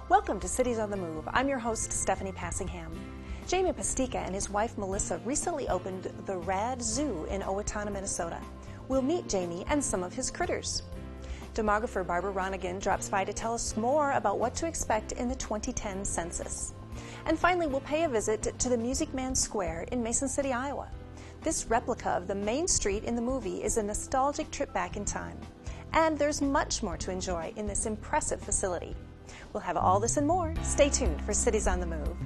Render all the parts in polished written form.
Welcome to Cities on the Move. I'm your host, Stephanie Passingham. Jamie Pastica and his wife, Melissa, recently opened the Rad Zoo in Owatonna, Minnesota. We'll meet Jamie and some of his critters. Demographer Barbara Ronigan drops by to tell us more about what to expect in the 2010 census. And finally, we'll pay a visit to the Music Man Square in Mason City, Iowa. This replica of the main street in the movie is a nostalgic trip back in time. And there's much more to enjoy in this impressive facility. We'll have all this and more. Stay tuned for Cities on the Move.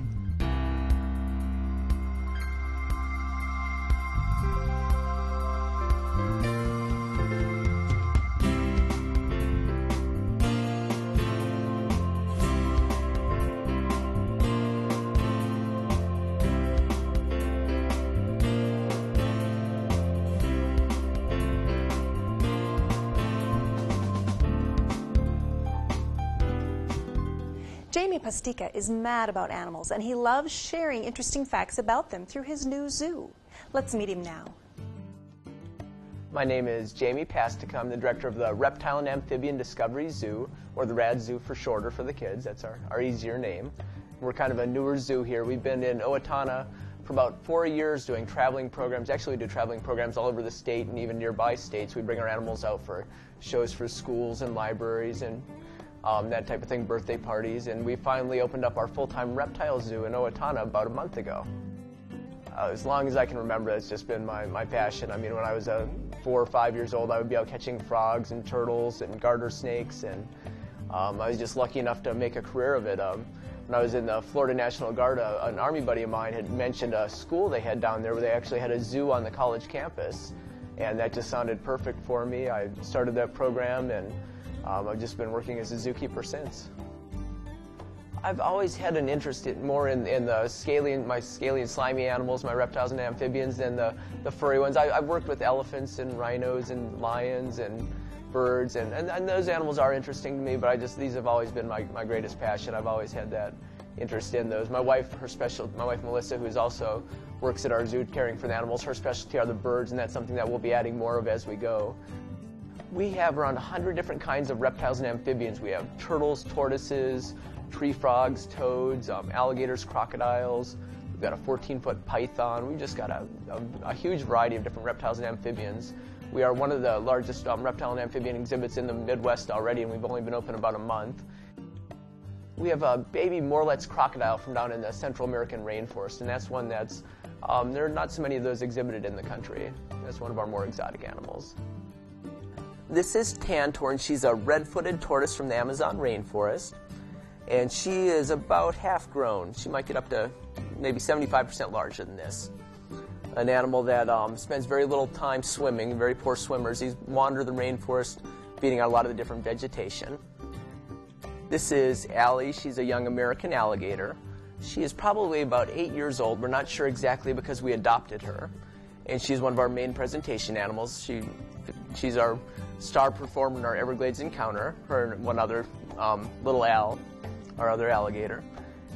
Jamie Pastica is mad about animals, and he loves sharing interesting facts about them through his new zoo. Let's meet him now. My name is Jamie Pastica. I'm the director of the Reptile and Amphibian Discovery Zoo, or the Rad Zoo for shorter for the kids. That's our easier name. We're kind of a newer zoo here. We've been in Owatonna for about 4 years doing traveling programs. Actually, we do traveling programs all over the state and even nearby states. We bring our animals out for shows for schools and libraries and that type of thing, birthday parties, and we finally opened up our full-time reptile zoo in Owatonna about a month ago. As long as I can remember, it's just been my passion. I mean, when I was 4 or 5 years old, I would be out catching frogs and turtles and garter snakes, and I was just lucky enough to make a career of it. When I was in the Florida National Guard, an Army buddy of mine had mentioned a school they had down there where they actually had a zoo on the college campus, and that just sounded perfect for me. I started that program, and I've just been working as a zookeeper since. I've always had an interest more in the my scaly and slimy animals, my reptiles and amphibians, than the furry ones. I've worked with elephants and rhinos and lions and birds, and those animals are interesting to me, but these have always been my greatest passion. I've always had that interest in those. My wife Melissa, who also works at our zoo caring for the animals, her specialty are the birds, and that's something that we'll be adding more of as we go. We have around 100 different kinds of reptiles and amphibians. We have turtles, tortoises, tree frogs, toads, alligators, crocodiles. We've got a 14-foot python. We've just got a huge variety of different reptiles and amphibians. We are one of the largest reptile and amphibian exhibits in the Midwest already, and we've only been open about a month. We have a baby Morlet's crocodile from down in the Central American rainforest, and that's one that's, there are not so many of those exhibited in the country. That's one of our more exotic animals. This is Tantor, she's a red-footed tortoise from the Amazon rainforest, and she is about half grown. She might get up to maybe 75% larger than this. An animal that spends very little time swimming, very poor swimmers. These wander the rainforest, feeding on a lot of the different vegetation. This is Allie. She's a young American alligator. She is probably about 8 years old. We're not sure exactly because we adopted her, and she's one of our main presentation animals. She's our star performer in our Everglades encounter, her and one other little Al, our other alligator.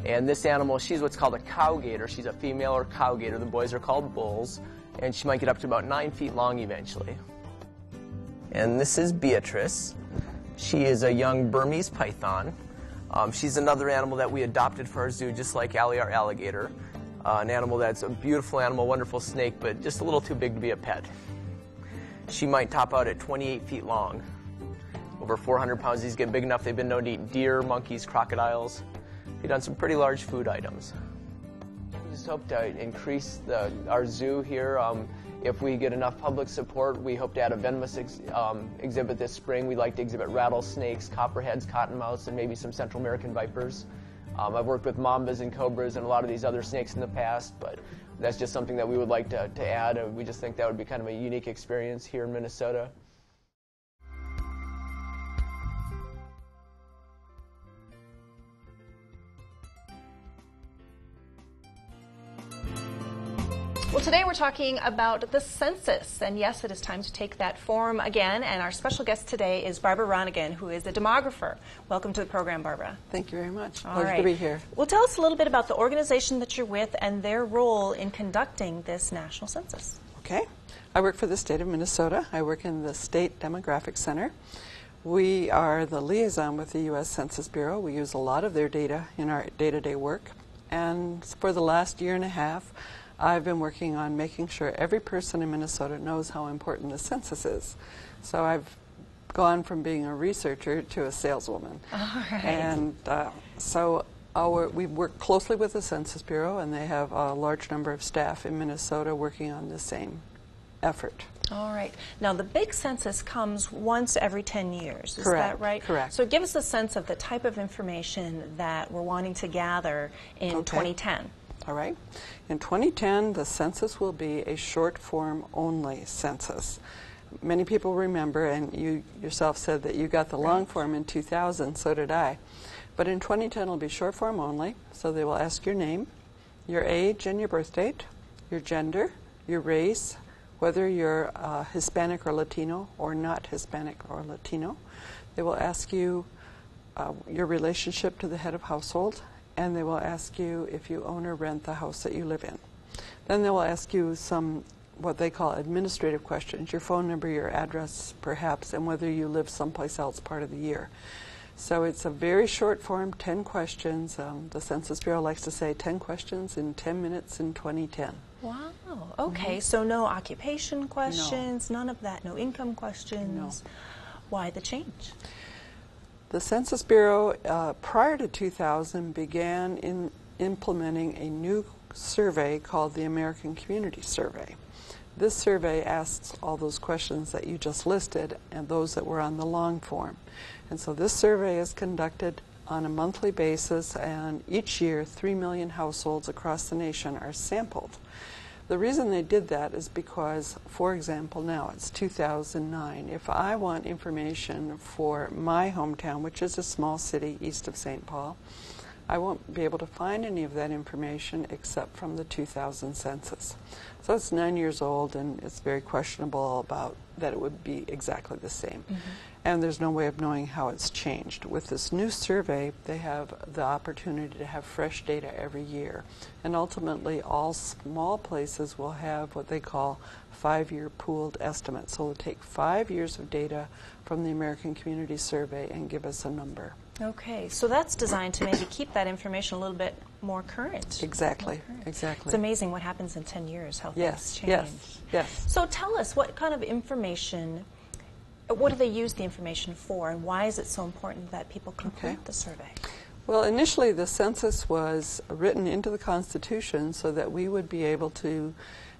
And this animal, she's what's called a cowgator. She's a female or cowgator. The boys are called bulls, and she might get up to about 9 feet long eventually. And this is Beatrice. She is a young Burmese python. She's another animal that we adopted for our zoo, just like Allie, our alligator. An animal that's a beautiful animal, wonderful snake, but just a little too big to be a pet. She might top out at 28 feet long. Over 400 pounds. These get big enough they've been known to eat deer, monkeys, crocodiles. They've done some pretty large food items. We just hope to increase our zoo here. If we get enough public support, we hope to add a venomous exhibit this spring. We'd like to exhibit rattlesnakes, copperheads, cottonmouths, and maybe some Central American vipers. I've worked with mambas and cobras and a lot of these other snakes in the past, but that's just something that we would like to add. We just think that would be kind of a unique experience here in Minnesota. Well, today we're talking about the census, and yes, it is time to take that form again, and our special guest today is Barbara Ronigan, who is a demographer. Welcome to the program, Barbara. Thank you very much. All Pleasure right. to be here. Well, tell us a little bit about the organization that you're with and their role in conducting this national census. Okay. I work for the state of Minnesota. I work in the State Demographic Center. We are the liaison with the U.S. Census Bureau. We use a lot of their data in our day-to-day work. And for the last year and a half, I've been working on making sure every person in Minnesota knows how important the census is. So I've gone from being a researcher to a saleswoman. All right. And so we work closely with the Census Bureau, and they have a large number of staff in Minnesota working on the same effort. All right. Now, the big census comes once every 10 years. Is Correct. that right? Correct. So give us a sense of the type of information that we're wanting to gather in 2010. All right. In 2010, the census will be a short form only census. Many people remember, and you yourself said that you got the long form in 2000, so did I. But in 2010, it'll be short form only, so they will ask your name, your age and your birth date, your gender, your race, whether you're Hispanic or Latino or not Hispanic or Latino. They will ask you your relationship to the head of household, and they will ask you if you own or rent the house that you live in. Then they will ask you some what they call administrative questions, your phone number, your address perhaps, and whether you live someplace else part of the year. So it's a very short form, 10 questions. The Census Bureau likes to say 10 questions in 10 minutes in 2010. Wow. Okay. So no occupation questions, none of that, no income questions. No. Why the change? The Census Bureau, prior to 2000, began implementing a new survey called the American Community Survey. This survey asks all those questions that you just listed and those that were on the long form. And so this survey is conducted on a monthly basis, and each year 3 million households across the nation are sampled. The reason they did that is because, for example, now it's 2009. If I want information for my hometown, which is a small city east of St. Paul, I won't be able to find any of that information except from the 2000 census. So it's 9 years old, and it's very questionable about that it would be exactly the same. Mm-hmm. And there's no way of knowing how it's changed. With this new survey, they have the opportunity to have fresh data every year. And ultimately, all small places will have what they call 5-year pooled estimates. So they'll take 5 years of data from the American Community Survey and give us a number. Okay, so that's designed to maybe keep that information a little bit more current. Exactly, exactly. It's amazing what happens in 10 years, how things change. Yes. So tell us, what kind of information, what do they use the information for, and why is it so important that people complete the survey? Well, initially the census was written into the Constitution so that we would be able to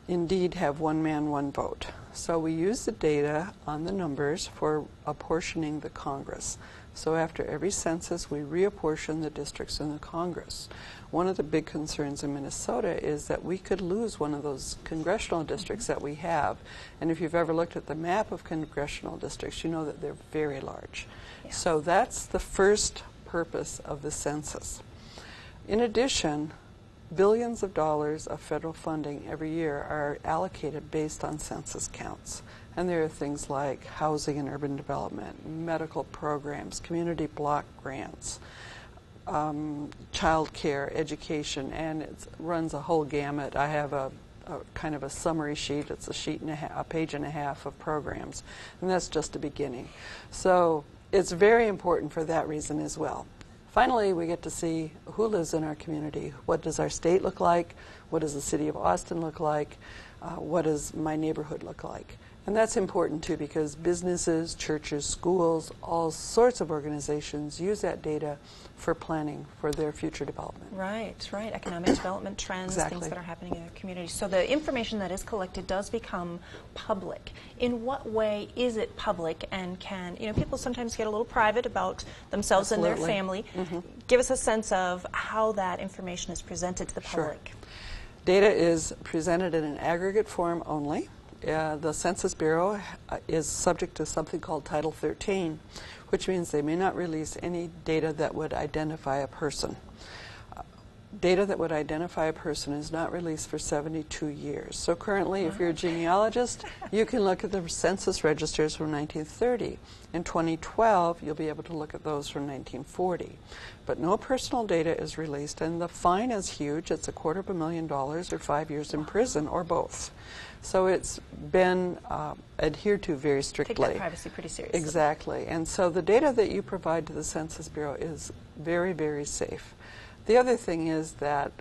indeed have one man, one vote. So we use the data on the numbers for apportioning the Congress. So after every census, we reapportion the districts in the Congress. One of the big concerns in Minnesota is that we could lose one of those congressional districts that we have. And if you've ever looked at the map of congressional districts, you know that they're very large. Yeah. So that's the first purpose of the census. In addition, billions of dollars of federal funding every year are allocated based on census counts. And there are things like housing and urban development, medical programs, community block grants, child care, education, and it runs a whole gamut. I have a kind of a summary sheet. It's a page and a half of programs, and that's just the beginning. So it's very important for that reason as well. Finally, we get to see who lives in our community. What does our state look like? What does the city of Austin look like? What does my neighborhood look like? And that's important too, because businesses, churches, schools, all sorts of organizations use that data for planning for their future development. Right. Economic development trends, exactly. Things that are happening in their community. So the information that is collected does become public. In what way is it public, and can, people sometimes get a little private about themselves Absolutely. and their family. Mm-hmm. Give us a sense of how that information is presented to the public. Sure. Data is presented in an aggregate form only. The Census Bureau is subject to something called Title 13, which means they may not release any data that would identify a person. data that would identify a person is not released for 72 years. So currently, if you're a genealogist, you can look at the census registers from 1930. In 2012, you'll be able to look at those from 1940. But no personal data is released, and the fine is huge. It's $250,000 or 5 years in prison, or both. So it's been adhered to very strictly. Take that privacy pretty seriously. Exactly. And so the data that you provide to the Census Bureau is very, very safe. The other thing is that,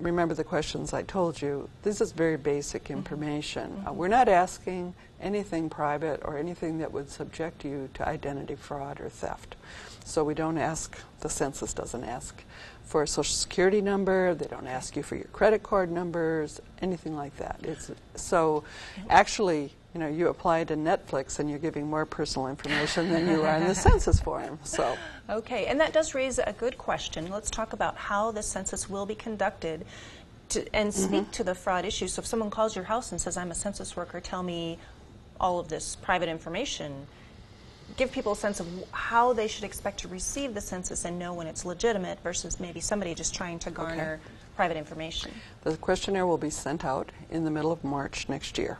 remember the questions I told you, this is very basic information. We're not asking anything private or anything that would subject you to identity fraud or theft. So we don't ask, the census doesn't ask for a social security number, they don't ask you for your credit card numbers, anything like that. So actually, you know, you apply to Netflix and you're giving more personal information than you are in the census form. So. Okay, and that does raise a good question. Let's talk about how the census will be conducted and speak to the fraud issue. So if someone calls your house and says, I'm a census worker, tell me all of this private information, give people a sense of how they should expect to receive the census and know when it's legitimate versus maybe somebody just trying to garner private information. The questionnaire will be sent out in the middle of March next year.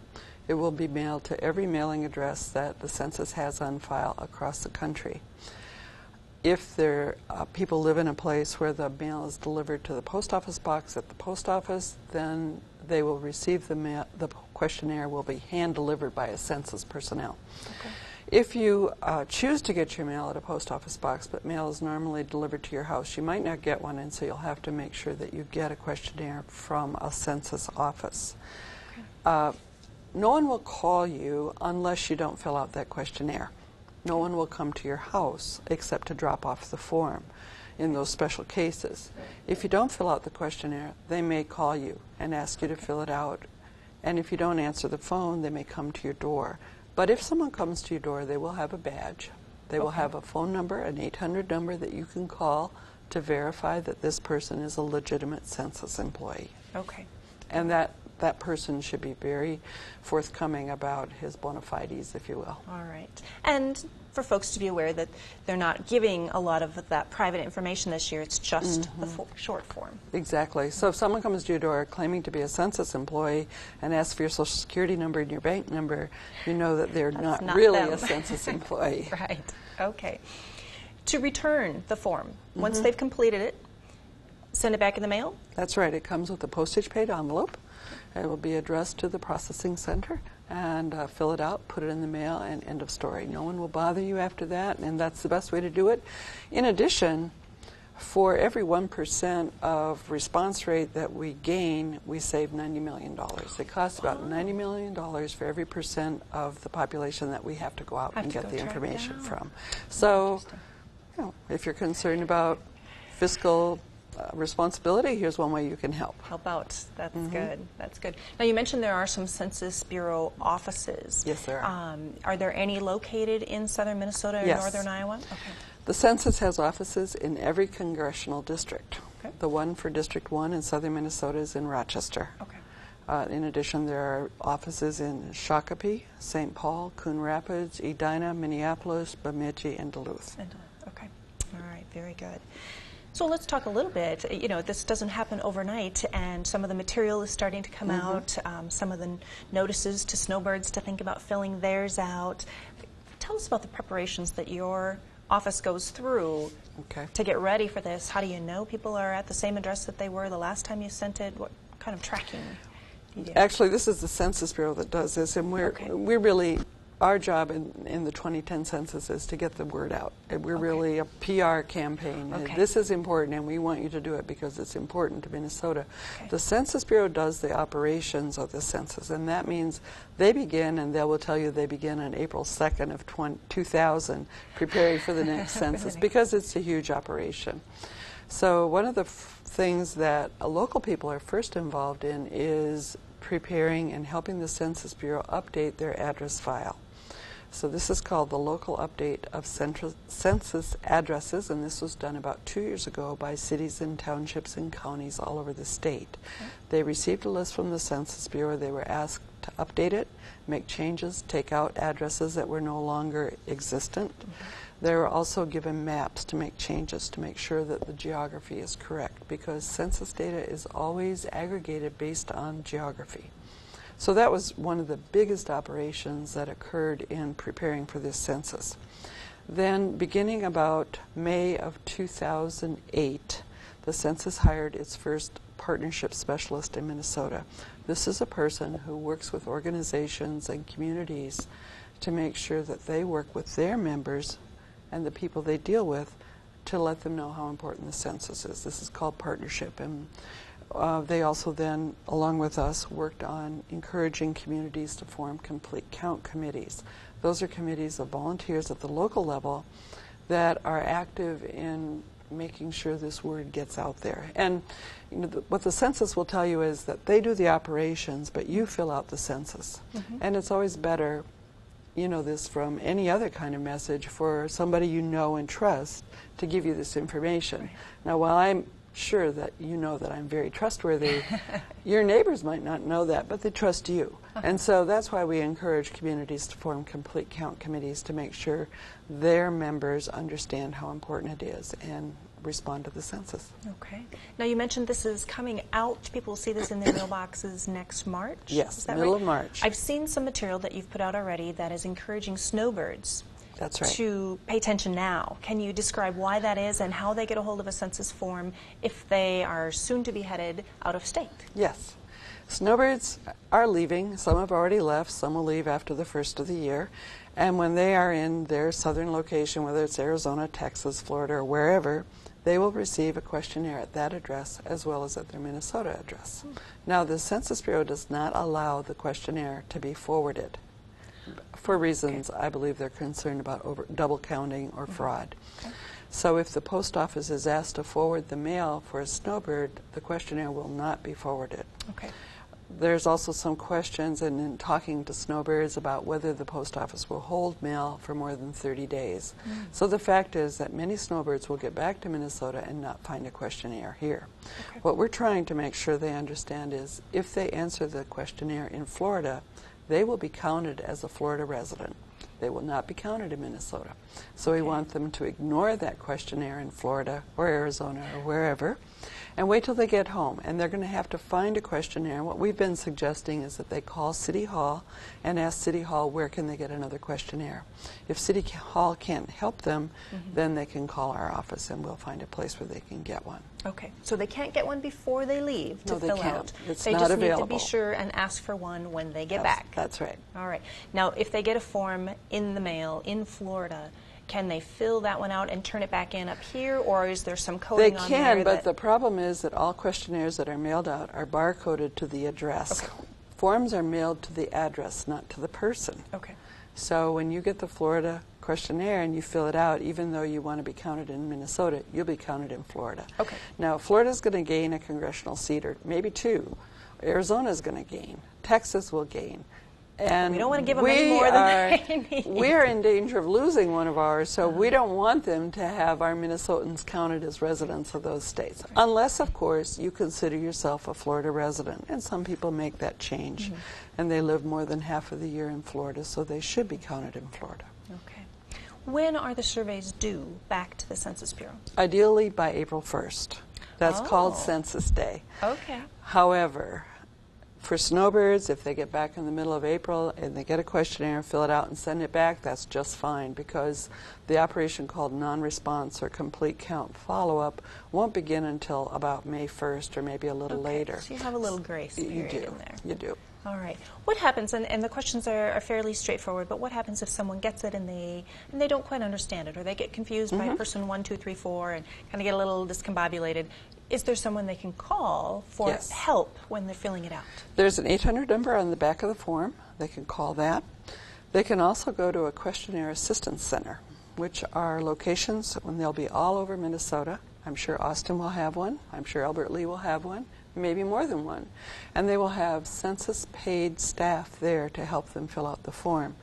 It will be mailed to every mailing address that the census has on file across the country. If people live in a place where the mail is delivered to the post office box at the post office, then they will receive the mail. The questionnaire will be hand-delivered by a census personnel. Okay. If you choose to get your mail at a post office box, but mail is normally delivered to your house, you might not get one, and so you'll have to make sure that you get a questionnaire from a census office. Okay. No one will call you unless you don't fill out that questionnaire. No one will come to your house except to drop off the form in those special cases. If you don't fill out the questionnaire, they may call you and ask you to fill it out. And if you don't answer the phone, they may come to your door. But if someone comes to your door, they will have a badge. They will have a phone number, an 800 number that you can call to verify that this person is a legitimate census employee. Okay. And that person should be very forthcoming about his bona fides, if you will. All right. And for folks to be aware that they're not giving a lot of that private information this year, it's just the short form. Exactly. So if someone comes to your door claiming to be a census employee and asks for your social security number and your bank number, you know that they're not really a census employee. Right. Okay. To return the form, once they've completed it, send it back in the mail? That's right. It comes with a postage-paid envelope. It will be addressed to the processing center, and fill it out, put it in the mail, and end of story. No one will bother you after that, and that's the best way to do it. In addition, for every 1% of response rate that we gain, we save $90 million. It costs about $90 million for every percent of the population that we have to go out and get the information from. So, you know, if you're concerned about fiscal responsibility, here's one way you can help. Help out. That's good. That's good. Now, you mentioned there are some Census Bureau offices. Yes, there are. Are there any located in southern Minnesota or northern Iowa? Okay. The census has offices in every congressional district. Okay. The one for District 1 in southern Minnesota is in Rochester. Okay. In addition, there are offices in Shakopee, St. Paul, Coon Rapids, Edina, Minneapolis, Bemidji, and Duluth. Okay. All right. Very good. So let's talk a little bit. You know, this doesn't happen overnight, and some of the material is starting to come out, some of the notices to snowbirds to think about filling theirs out. Tell us about the preparations that your office goes through to get ready for this. How do you know people are at the same address that they were the last time you sent it? What kind of tracking do you do? Actually, this is the Census Bureau that does this, and we're really, our job in the 2010 census is to get the word out. We're really a PR campaign. This is important, and we want you to do it because it's important to Minnesota. The Census Bureau does the operations of the census, and that means they begin, and they will tell you they begin on April 2nd of 2000, preparing for the next census, because it's a huge operation. So one of the things that local people are first involved in is preparing and helping the Census Bureau update their address file. So this is called the local update of census addresses, and this was done about 2 years ago by cities and townships and counties all over the state. They received a list from the Census Bureau. They were asked to update it, make changes, take out addresses that were no longer existent. They were also given maps to make changes to make sure that the geography is correct, because census data is always aggregated based on geography. So that was one of the biggest operations that occurred in preparing for this census. Then, beginning about May of 2008, the census hired its first partnership specialist in Minnesota. This is a person who works with organizations and communities to make sure that they work with their members and the people they deal with to let them know how important the census is. This is called partnership. And they also then, along with us, worked on encouraging communities to form complete count committees. Those are committees of volunteers at the local level that are active in making sure this word gets out there. And you know, what the census will tell you is that they do the operations, but you fill out the census. And it's always better, you know this from any other kind of message, for somebody you know and trust to give you this information. Right. Now, while I'm sure that you know that I'm very trustworthy, your neighbors might not know that, but they trust you. And so that's why we encourage communities to form complete count committees to make sure their members understand how important it is and respond to the census. Okay. Now, you mentioned this is coming out. People will see this in their mailboxes next March. Yes, is that middle right? of March. I've seen some material that you've put out already that is encouraging snowbirds That's right. to pay attention now. Can you describe why that is and how they get a hold of a census form if they are soon to be headed out of state? Yes. Snowbirds are leaving. Some have already left. Some will leave after the first of the year. And when they are in their southern location, whether it's Arizona, Texas, Florida, or wherever, they will receive a questionnaire at that address as well as at their Minnesota address. Now, the Census Bureau does not allow the questionnaire to be forwarded for reasons I believe they're concerned about double counting or fraud. So if the post office is asked to forward the mail for a snowbird, the questionnaire will not be forwarded. Okay. There's also some questions in talking to snowbirds about whether the post office will hold mail for more than 30 days. So the fact is that many snowbirds will get back to Minnesota and not find a questionnaire here. Okay. What we're trying to make sure they understand is if they answer the questionnaire in Florida, they will be counted as a Florida resident. They will not be counted in Minnesota. So we want them to ignore that questionnaire in Florida or Arizona or wherever and wait till they get home. And they're going to have to find a questionnaire. What we've been suggesting is that they call City Hall and ask City Hall where can they get another questionnaire. If City Hall can't help them, then they can call our office and we'll find a place where they can get one. Okay. So they can't get one before they leave to No, they fill can't. out. It's they not just available. need to be sure and ask for one when they get back. That's right. All right. Now, if they get a form in the mail in Florida, can they fill that one out and turn it back in up here, or is there some coding They on can, there? but the problem is that all questionnaires that are mailed out are barcoded to the address. Okay. Forms are mailed to the address, not to the person. Okay. So when you get the Florida questionnaire and you fill it out, even though you want to be counted in Minnesota, you'll be counted in Florida. Okay. Now, Florida's going to gain a congressional seat, or maybe two. Arizona's going to gain. Texas will gain. And we don't want to give them any more than they need. We are in danger of losing one of ours, so we don't want them to have our Minnesotans counted as residents of those states. Right. Unless, of course, you consider yourself a Florida resident. And some people make that change. And they live more than half of the year in Florida, so they should be counted in Florida. Okay. When are the surveys due back to the Census Bureau? Ideally by April 1st. That's called Oh. Census Day. Okay. However, for snowbirds, if they get back in the middle of April and they get a questionnaire, fill it out and send it back, that's just fine, because the operation called non-response or complete count follow-up won't begin until about May 1st or maybe a little later. So you have a little grace period You do. in there. You do. All right. What happens, and the questions are fairly straightforward, but what happens if someone gets it and they don't quite understand it, or they get confused by person 1, 2, 3, 4 and kind of get a little discombobulated? Is there someone they can call for Yes. help when they're filling it out? There's an 800 number on the back of the form. They can call that. They can also go to a questionnaire assistance center, which are locations, and they'll be all over Minnesota. I'm sure Austin will have one. I'm sure Albert Lee will have one, maybe more than one. And they will have census-paid staff there to help them fill out the form.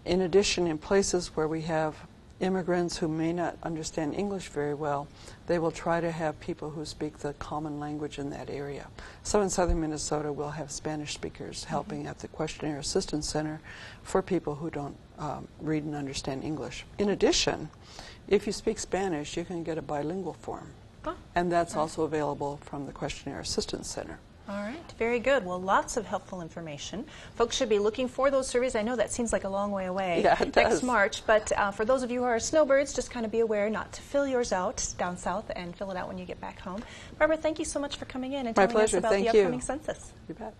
In addition, in places where we have immigrants who may not understand English very well, they will try to have people who speak the common language in that area. So in southern Minnesota, we'll have Spanish speakers helping at the Questionnaire Assistance Center for people who don't read and understand English. In addition, if you speak Spanish, you can get a bilingual form. Oh, and that's also available from the Questionnaire Assistance Center. all right, very good. Well, lots of helpful information. Folks should be looking for those surveys. I know that seems like a long way away, Yeah, it next does. March, but for those of you who are snowbirds, just kind of be aware not to fill yours out down south and fill it out when you get back home. Barbara, thank you so much for coming in and My telling us pleasure. about Thank the you. upcoming census. You bet.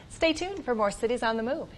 Stay tuned for more Cities on the Move.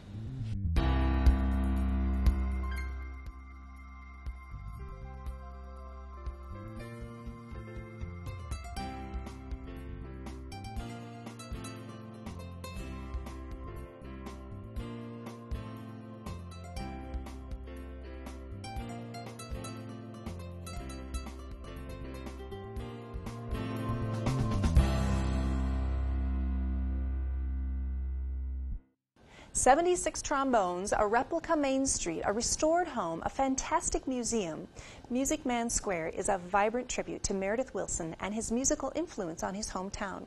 "76 Trombones, a replica Main Street, a restored home, a fantastic museum. Music Man Square is a vibrant tribute to Meredith Willson and his musical influence on his hometown."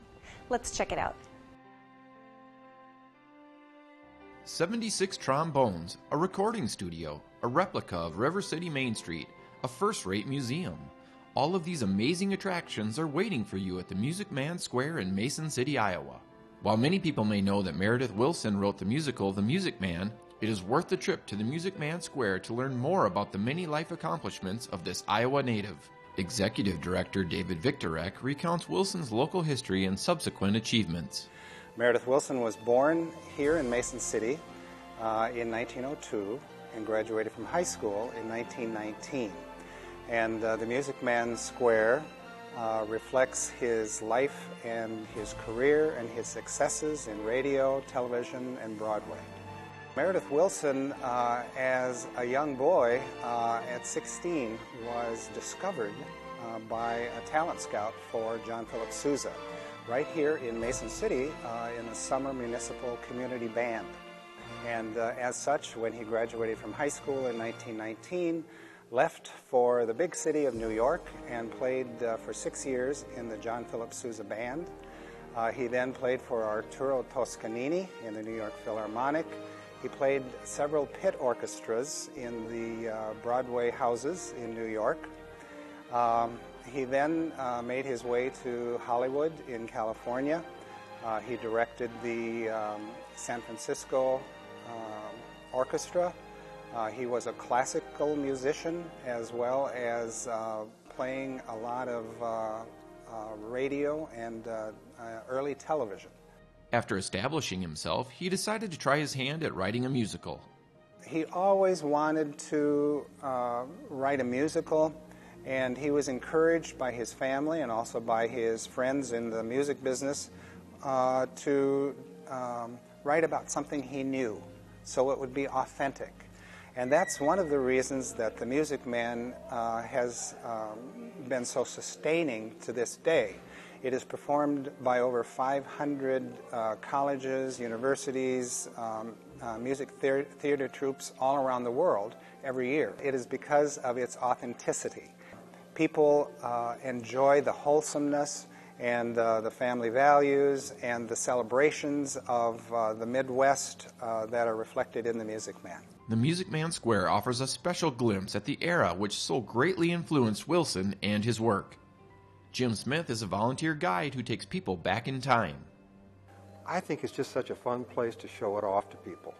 Let's check it out. 76 Trombones, a recording studio, a replica of River City Main Street, a first-rate museum. All of these amazing attractions are waiting for you at the Music Man Square in Mason City, Iowa. While many people may know that Meredith Willson wrote the musical The Music Man, it is worth the trip to the Music Man Square to learn more about the many life accomplishments of this Iowa native. Executive Director David Victorek recounts Wilson's local history and subsequent achievements. Meredith Willson was born here in Mason City in 1902 and graduated from high school in 1919. And the Music Man Square reflects his life and his career and his successes in radio, television, and Broadway. Meredith Willson, as a young boy at 16, was discovered by a talent scout for John Philip Sousa right here in Mason City in the Summer Municipal Community Band. And as such, when he graduated from high school in 1919, left for the big city of New York and played for 6 years in the John Philip Sousa Band. He then played for Arturo Toscanini in the New York Philharmonic. He played several pit orchestras in the Broadway houses in New York. He then made his way to Hollywood in California. He directed the San Francisco Orchestra. He was a classical musician as well as playing a lot of radio and early television. After establishing himself, he decided to try his hand at writing a musical. He always wanted to write a musical, and he was encouraged by his family and also by his friends in the music business to write about something he knew, so it would be authentic. And that's one of the reasons that the Music Man has been so sustaining to this day. It is performed by over 500 colleges, universities, music theater troupes all around the world every year. It is because of its authenticity. People enjoy the wholesomeness and the family values and the celebrations of the Midwest that are reflected in the Music Man. The Music Man Square offers a special glimpse at the era which so greatly influenced Wilson and his work. Jim Smith is a volunteer guide who takes people back in time. I think it's just such a fun place to show it off to people.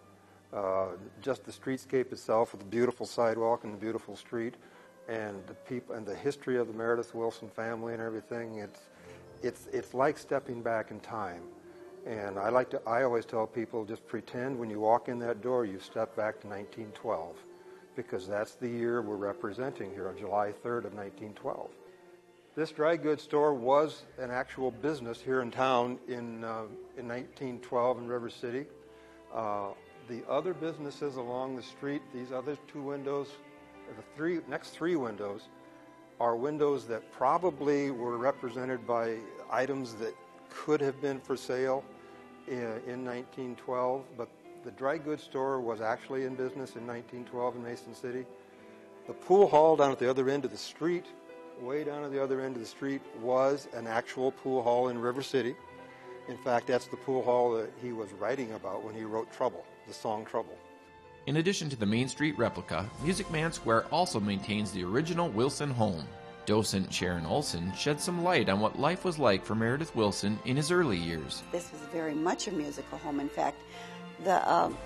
Just the streetscape itself with the beautiful sidewalk and the beautiful street and the people and the history of the Meredith Willson family and everything. It's like stepping back in time. And I always tell people, just pretend when you walk in that door you step back to 1912, because that's the year we're representing here, on July 3rd of 1912. This dry goods store was an actual business here in town in 1912 in River City. The other businesses along the street, these other two windows, the next three windows, are windows that probably were represented by items that could have been for sale in 1912, but the dry goods store was actually in business in 1912 in Mason City, The pool hall down at the other end of the street, way down at the other end of the street, was an actual pool hall in River City. In fact, that's the pool hall that he was writing about when he wrote Trouble, the song Trouble. In addition to the Main Street replica, Music Man Square also maintains the original Wilson home. Docent Sharon Olson shed some light on what life was like for Meredith Wilson in his early years. This was very much a musical home. In fact,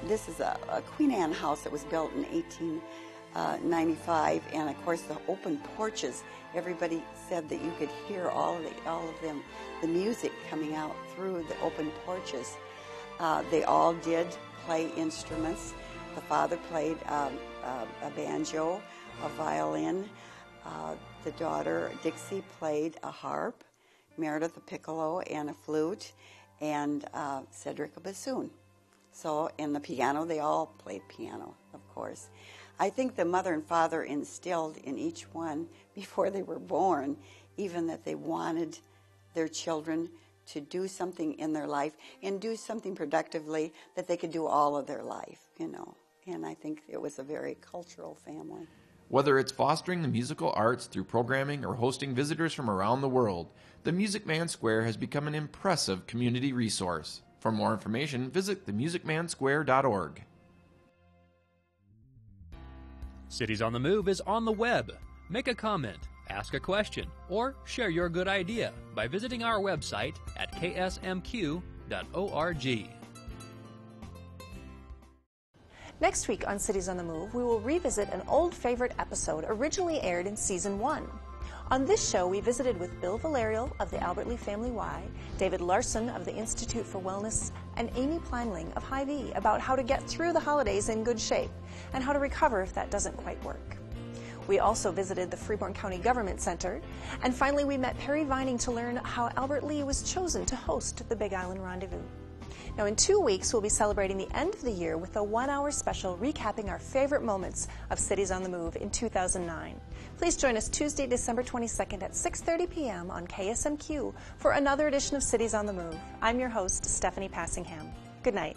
this is a Queen Anne house that was built in 1895, and of course the open porches. Everybody said that you could hear all of them, the music coming out through the open porches. They all did play instruments. The father played a banjo, a violin. The daughter, Dixie, played a harp, Meredith a piccolo and a flute, and Cedric a bassoon. So, and the piano, they all played piano, of course. I think the mother and father instilled in each one, before they were born, even that they wanted their children to do something in their life and do something productively that they could do all of their life, you know. And I think it was a very cultural family. Whether it's fostering the musical arts through programming or hosting visitors from around the world, the Music Man Square has become an impressive community resource. For more information, visit themusicmansquare.org. Cities on the Move is on the web. Make a comment, ask a question, or share your good idea by visiting our website at ksmq.org. Next week on Cities on the Move, we will revisit an old favorite episode originally aired in Season 1. On this show, we visited with Bill Valerial of the Albert Lee Family Y, David Larson of the Institute for Wellness, and Amy Pleinling of Hy-Vee about how to get through the holidays in good shape and how to recover if that doesn't quite work. We also visited the Freeborn County Government Center, and finally we met Perry Vining to learn how Albert Lee was chosen to host the Big Island Rendezvous. Now, in 2 weeks, we'll be celebrating the end of the year with a 1-hour special recapping our favorite moments of Cities on the Move in 2009. Please join us Tuesday, December 22nd at 6:30 p.m. on KSMQ for another edition of Cities on the Move. I'm your host, Stephanie Passingham. Good night.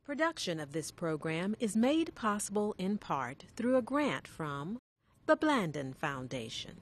Production of this program is made possible in part through a grant from the Blandon Foundation.